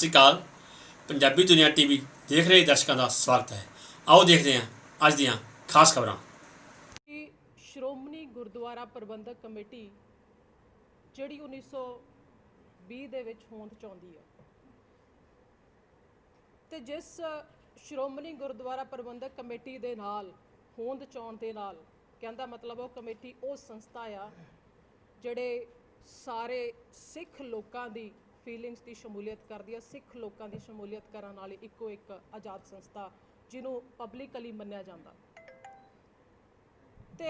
श्री अकाल। पंजाबी दुनिया टीवी देख रहे दर्शकों का स्वागत है। आओ देखते हैं अज ਦੀਆਂ खास खबरां। ਸ਼੍ਰੋਮਣੀ ਗੁਰਦੁਆਰਾ ਪ੍ਰਬੰਧਕ ਕਮੇਟੀ ਜਿਹੜੀ 1920 ਦੇ ਵਿੱਚ ਹੋਂਦ ਚਾਹੁੰਦੀ ਹੈ ਤੇ ਜਿਸ ਸ਼੍ਰੋਮਣੀ ਗੁਰਦੁਆਰਾ ਪ੍ਰਬੰਧਕ ਕਮੇਟੀ ਦੇ ਨਾਲ ਹੋਂਦ ਚਾਉਣ ਦੇ ਨਾਲ ਕਹਿੰਦਾ ਮਤਲਬ ਉਹ ਕਮੇਟੀ ਉਹ ਸੰਸਥਾ ਆ ਜਿਹੜੇ ਸਾਰੇ ਸਿੱਖ ਲੋਕਾਂ ਦੀ ਫੀਲਿੰਗਸ ਦੀ ਸ਼ਮੂਲੀਅਤ ਕਰਦੀ ਹੈ। ਸਿੱਖ ਲੋਕਾਂ ਦੀ ਸ਼ਮੂਲੀਅਤ ਕਰਨ ਵਾਲੀ ਇੱਕੋ ਇੱਕ ਆਜ਼ਾਦ ਸੰਸਥਾ ਜਿਹਨੂੰ ਪਬਲਿਕਲੀ ਮੰਨਿਆ ਜਾਂਦਾ ਤੇ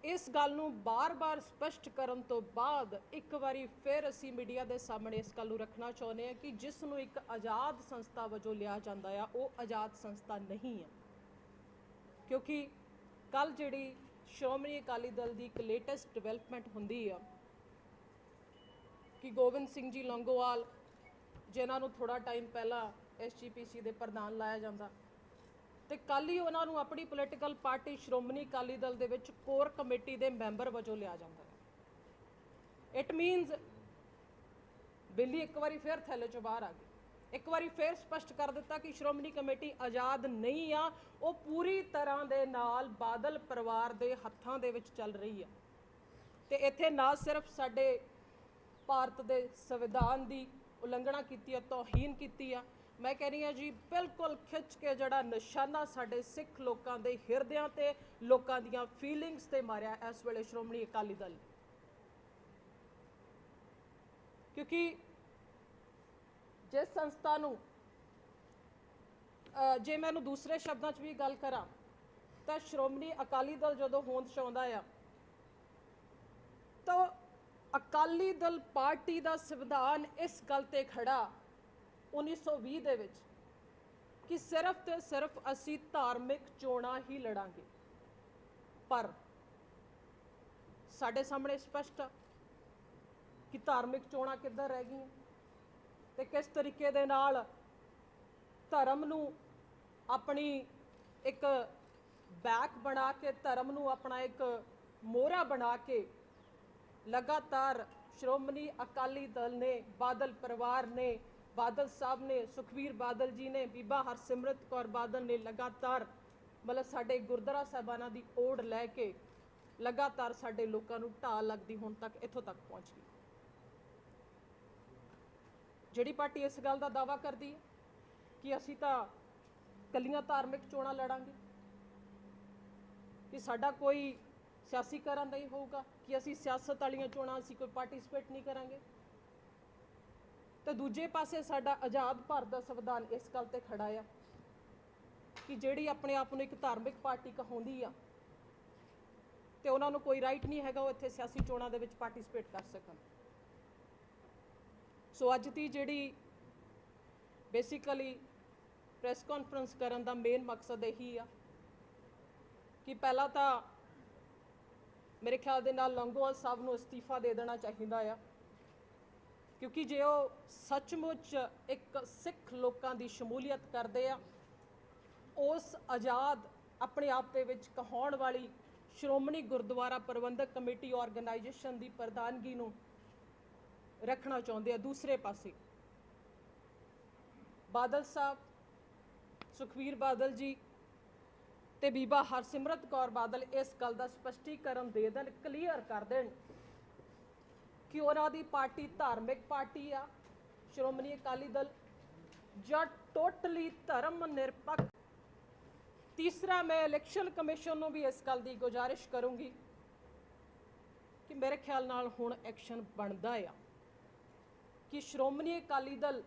इस गल नूं बार-बार स्पष्ट करन तो बाद एक बारी फिर असी मीडिया के सामने इस गल नूं रखना चाहुंदे हां कि जिस नूं एक आज़ाद संस्था वजों लिया जाता है वो आज़ाद संस्था नहीं है, क्योंकि कल जिहड़ी श्रोमणी अकाली दल की एक लेटेस्ट डिवेलपमेंट हुंदी है कि गोबिंद सिंह जी लौंगोवाल जिन्हां नूं थोड़ा टाइम पहला SGPC के प्रधान लाया जाता तो कल ही उन्होंने अपनी पोलिटिकल पार्टी श्रोमणी अकाली दल दे विच कोर कमेटी के मैंबर वजों लिया जाता है। इट मीनस बिल्ली एक बार फिर थैले चों बाहर आ गई, एक बार फिर स्पष्ट कर दिता कि श्रोमणी कमेटी आज़ाद नहीं आ, वो पूरी तरह दे नाल बादल परिवार के हत्थां दे विच चल रही है। तो इत्थे ना सिर्फ साडे भारत के संविधान की उलंघना की है, तौहीन की है, मैं कह रही हाँ जी बिल्कुल खिंच के जड़ा निशाना साडे सिख लोगों के हिरदियां ते लोगों दियां फीलिंग्स ते मारिया इस वेले श्रोमणी अकाली दल। क्योंकि जिस संस्था नूं जे मैनूं दूसरे शब्दों च भी गल करा तो श्रोमणी अकाली दल जदों होंद चाहुंदा आ तो अकाली दल पार्टी का संविधान इस गल ते खड़ा 1920 दे विच कि सिर्फ तो सिर्फ असी धार्मिक चोणां ही लड़ांगे, पर साडे सामने स्पष्ट कि धार्मिक चोणां किधर रह गई ते किस तरीके दे नाल धर्म नूं अपनी एक बैक बना के धर्म नूं अपना एक मोहरा बना के लगातार श्रोमणी अकाली दल ने, बादल परिवार ने, बादल साहब ने, सुखबीर बादल जी ने, बीबा हरसिमरत कौर बादल ने लगातार मतलब साडे गुरद्वारा साहबाना की ओढ़ लैके लगातार साडे लोगों नूं ढाह लगदी हुण तक इत्थों तक पहुँच गई। जिहड़ी पार्टी इस गल का दावा करती है कि असी तां कलियां धार्मिक चोणां लड़ांगे, कि साडा कोई सियासीकरण नहीं होगा, कि असी सियासत वालियां चोणां असी कोई पार्टिसिपेट नहीं करांगे, तो दूजे पासे साडा आज़ाद भारत का संविधान इस गल ते खड़ा है कि जिहड़ी अपने आप नूं एक धार्मिक पार्टी कहाउंदी आ ते उन्हां नूं कोई राइट नहीं हैगा वो इत्थे सियासी चोणां दे विच पार्टिसिपेट कर सकन। सो अज दी जिहड़ी बेसिकली प्रैस कॉन्फ्रेंस करन दा मेन मकसद यही आ कि पहला तो मेरे ख्याल दे नाल लौंगोवाल साहब नूं अस्तीफा दे देना चाहिदा आ, क्योंकि जे वो सचमुच एक सिख लोगों की शमूलीयत करते हैं उस आज़ाद अपने आप के विच कहाउण वाली श्रोमणी गुरद्वारा प्रबंधक कमेटी ऑर्गेनाइजेशन की प्रधानगी नूं रखना चाहते हैं। दूसरे पासे बादल साहब, सुखबीर बादल जी ते बीबा हरसिमरत कौर बादल इस गल का स्पष्टीकरण दे देन, क्लीयर कर देन कि उन्हां दी पार्टी धार्मिक पार्टी आ श्रोमणी अकाली दल जां टोटली धर्म निरपक्ष। तीसरा मैं इलैक्शन कमिशन नूं भी इस गल की गुजारिश करूँगी कि मेरे ख्याल नाल हुण एक्शन बनदा आ कि श्रोमणी अकाली दल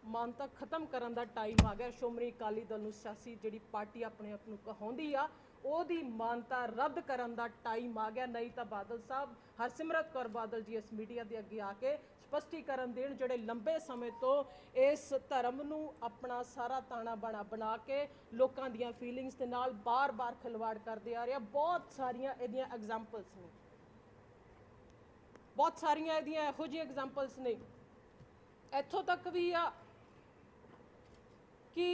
मानता खत्म करन दा टाइम आ गया। श्रोमणी अकाली दल नूं सियासी जिहड़ी पार्टी अपने आप नूं कहाउंदी आ ਉਹਦੀ मानता रद्द करन दा टाइम आ गया, नहीं तो बादल साहब, हरसिमरत कौर बादल जी इस मीडिया के अगे आके स्पष्टीकरण देण जिहड़े लंबे समय तो इस धर्म नूं अपना सारा ताना बाना बना के लोकां दीयां फीलिंग्स दे नाल बार बार खिलवाड़ करदे आ रहे। बहुत सारियां इहदियां एग्जाम्पल्स ने, बहुत सारियां इहदियां इहो जिहियां एग्जाम्पल्स ने। इत्थों तक भी आ कि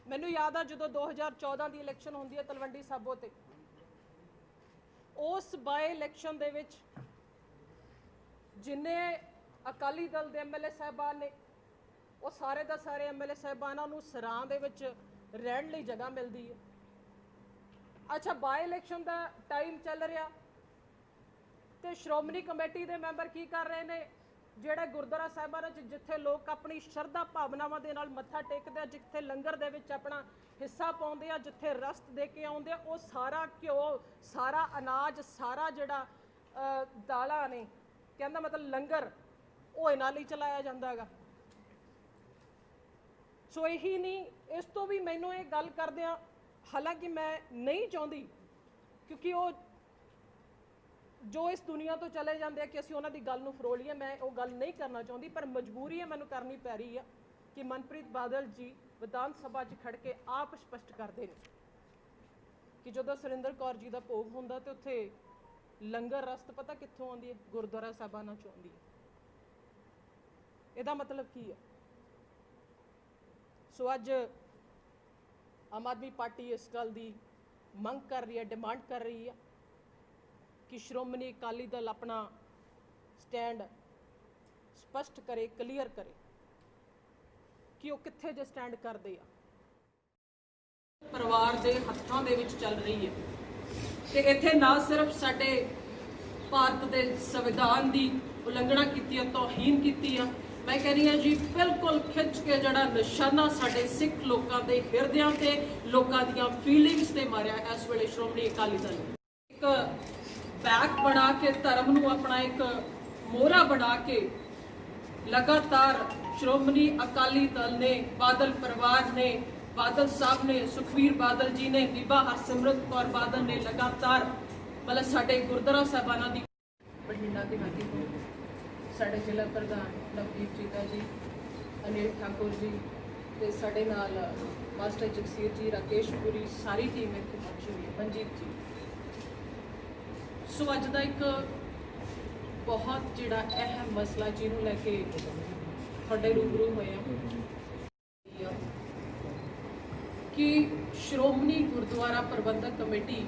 मैनूं याद आ जो 2014 की इलैक्शन होंदी है तलवंडी साबो ते, उस बाय इलैक्शन दे विच जिन्ने ਅਕਾਲੀ ਦਲ ਦੇ ਐਮਐਲਏ ਸਾਹਿਬਾਨ ਨੇ, ਉਹ ਸਾਰੇ ਦਾ ਸਾਰੇ ਐਮਐਲਏ ਸਾਹਿਬਾਨਾਂ ਨੂੰ ਸਰਾਂ ਦੇ ਵਿੱਚ ਰਹਿਣ ਲਈ ਜਗ੍ਹਾ ਮਿਲਦੀ ਹੈ। ਅੱਛਾ, ਬਾਈ ਇਲੈਕਸ਼ਨ ਦਾ ਟਾਈਮ ਚੱਲ ਰਿਹਾ ਤੇ ਸ਼੍ਰੋਮਣੀ ਕਮੇਟੀ ਦੇ ਮੈਂਬਰ ਕੀ ਕਰ ਰਹੇ ਨੇ, ਜਿਹੜੇ ਗੁਰਦੁਆਰਾ ਸਾਹਿਬਾਨਾਂ 'ਚ ਜਿੱਥੇ ਲੋਕ ਆਪਣੀ ਸ਼ਰਧਾ ਭਾਵਨਾਵਾਂ ਦੇ ਨਾਲ ਮੱਥਾ ਟੇਕਦੇ ਆ, ਜਿੱਥੇ ਲੰਗਰ ਦੇ ਵਿੱਚ ਆਪਣਾ ਹਿੱਸਾ ਪਾਉਂਦੇ ਆ, ਜਿੱਥੇ ਰਸਤ ਦੇ ਕੇ ਆਉਂਦੇ ਆ, ਉਹ ਸਾਰਾ ਘਿਓ, ਸਾਰਾ ਅਨਾਜ, ਸਾਰਾ ਜਿਹੜਾ ਦਾਲਾਂ ਨੇ, ਕਹਿੰਦਾ ਮਤਲਬ ਲੰਗਰ, ਉਹ ਇਹਨਾਂ ਲਈ ਚਲਾਇਆ ਜਾਂਦਾ ਹੈਗਾ। ਸੋ ਇਹੀ ਨਹੀਂ, ਇਸ ਤੋਂ ਵੀ ਮੈਨੂੰ ਇਹ ਗੱਲ ਕਰਦੇ ਆ, ਹਾਲਾਂਕਿ ਮੈਂ ਨਹੀਂ ਚਾਹੁੰਦੀ, ਕਿਉਂਕਿ ਉਹ ਜੋ ਇਸ ਦੁਨੀਆ ਤੋਂ ਚਲੇ ਜਾਂਦੇ ਆ ਕਿ ਅਸੀਂ ਉਹਨਾਂ ਦੀ ਗੱਲ ਨੂੰ ਫਰੋਲੀਏ, ਮੈਂ ਉਹ ਗੱਲ ਨਹੀਂ ਕਰਨਾ ਚਾਹੁੰਦੀ, ਪਰ ਮਜਬੂਰੀ ਹੈ, ਮੈਨੂੰ ਕਰਨੀ ਪੈ ਰਹੀ ਆ ਕਿ ਮਨਪ੍ਰੀਤ ਬਾਦਲ ਜੀ ਵਿਧਾਨ ਸਭਾ 'ਚ ਖੜ ਕੇ ਆਪ ਸਪਸ਼ਟ ਕਰਦੇ ਨੇ ਕਿ ਜਦੋਂ ਸੁਰਿੰਦਰ ਕੌਰ ਜੀ ਦਾ ਭੋਗ ਹੁੰਦਾ ਤੇ ਉੱਥੇ ਲੰਗਰ ਰਸਤ ਪਤਾ ਕਿੱਥੋਂ ਆਉਂਦੀ ਹੈ, ਗੁਰਦੁਆਰਾ ਸਾਹਿਬਾਨਾਂ 'ਚੋਂ ਆਉਂਦੀ ਹੈ। ਇਹਦਾ ਮਤਲਬ ਕੀ ਹੈ? ਸੋ ਅੱਜ ਆਮ ਆਦਮੀ ਪਾਰਟੀ ਇਸ ਗੱਲ ਦੀ ਮੰਗ ਕਰ ਰਹੀ ਹੈ, ਡਿਮਾਂਡ ਕਰ ਰਹੀ ਹੈ ਕਿ ਸ਼੍ਰੋਮਣੀ ਅਕਾਲੀ ਦਲ ਆਪਣਾ ਸਟੈਂਡ ਸਪਸ਼ਟ ਕਰੇ, ਕਲੀਅਰ ਕਰੇ ਕਿ ਉਹ ਕਿੱਥੇ ਜੇ ਸਟੈਂਡ ਕਰਦੇ ਆ। ਪਰਿਵਾਰ ਦੇ ਹੱਥਾਂ ਦੇ ਵਿੱਚ ਚੱਲ ਰਹੀ ਹੈ ਤੇ ਇੱਥੇ ਨਾ ਸਿਰਫ ਸਾਡੇ ਭਾਰਤ ਦੇ ਸੰਵਿਧਾਨ ਦੀ ਉਲੰਘਣਾ ਕੀਤੀ ਹੈ, ਤੋਹੀਨ ਕੀਤੀ ਆ, ਮੈਂ ਕਹਿ ਰਹੀ ਹਾਂ ਜੀ ਬਿਲਕੁਲ ਖਿੱਚ ਕੇ ਜਿਹੜਾ ਨਿਸ਼ਾਨਾ ਸਾਡੇ ਸਿੱਖ ਲੋਕਾਂ ਦੇ ਹਿਰਦਿਆਂ ਤੇ, ਲੋਕਾਂ ਦੀਆਂ ਫੀਲਿੰਗਸ ਤੇ ਮਾਰਿਆ ਇਸ ਵੇਲੇ ਸ਼੍ਰੋਮਣੀ ਅਕਾਲੀ ਦਲ ਨੇ। ਇੱਕ ਬੈਕ ਬਣਾ ਕੇ, ਧਰਮ ਨੂੰ ਆਪਣਾ ਇੱਕ ਮੋਹਰਾ ਬਣਾ ਕੇ ਲਗਾਤਾਰ ਸ਼੍ਰੋਮਣੀ ਅਕਾਲੀ ਦਲ ਨੇ, ਬਾਦਲ ਪਰਿਵਾਰ ਨੇ, ਬਾਦਲ ਸਾਹਿਬ ਨੇ, ਸੁਖਬੀਰ ਬਾਦਲ ਜੀ ਨੇ, ਬੀਬਾ ਹਰਸਿਮਰਤ ਕੌਰ ਬਾਦਲ ਨੇ ਲਗਾਤਾਰ ਮਤਲਬ ਸਾਡੇ ਗੁਰਦੁਆਰਾ ਸਾਹਿਬਾਨਾਂ ਦੀ ਬਠਿੰਡਾ ਦੇ ਹਾਕੀ ਤੋਂ ਸਾਡੇ ਜ਼ਿਲ੍ਹਾ ਪ੍ਰਧਾਨ ਨਵਦੀਪ ਜੀਤਾ ਜੀ, ਅਨਿਲ ਠਾਕੁਰ ਜੀ ਤੇ ਸਾਡੇ ਨਾਲ ਮਾਸਟਰ ਜਗਸੀਰ ਜੀ, ਰਾਕੇਸ਼ ਪੁਰੀ, ਸਾਰੀ ਟੀਮ ਇੱਥੇ ਪਹੁੰਚੀ ਹੋਈ ਹੈ, ਮਨਜੀਤ ਜੀ। ਸੋ ਅੱਜ ਦਾ ਇੱਕ ਬਹੁਤ ਜਿਹੜਾ ਅਹਿਮ ਮਸਲਾ ਜਿਹਨੂੰ ਲੈ ਕੇ ਤੁਹਾਡੇ ਰੂਬਰੂ ਹੋਏ ਆ ਕਿ ਸ਼੍ਰੋਮਣੀ ਗੁਰਦੁਆਰਾ ਪ੍ਰਬੰਧਕ ਕਮੇਟੀ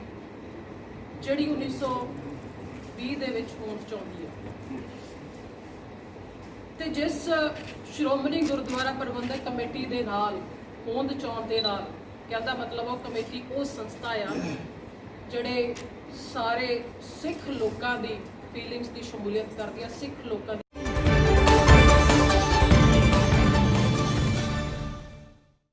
ਜਿਹੜੀ 1920 ਦੇ ਵਿੱਚ ਹੋਂਦ 'ਚ ਆਉਂਦੀ ਹੈ ਤੇ ਜਿਸ ਸ਼੍ਰੋਮਣੀ ਗੁਰਦੁਆਰਾ ਪ੍ਰਬੰਧਕ ਕਮੇਟੀ ਦੇ ਨਾਲ ਹੋਂਦ 'ਚ ਆਉਣ ਦੇ ਨਾਲ ਕਹਿੰਦਾ ਮਤਲਬ ਉਹ ਕਮੇਟੀ ਉਹ ਸੰਸਥਾ ਆ ਜਿਹੜੇ ਸਾਰੇ ਸਿੱਖ ਲੋਕਾਂ ਦੀ ਫੀਲਿੰਗਸ ਦੀ ਸ਼ਮੂਲੀਅਤ ਕਰਦੀ ਆ, ਸਿੱਖ ਲੋਕਾਂ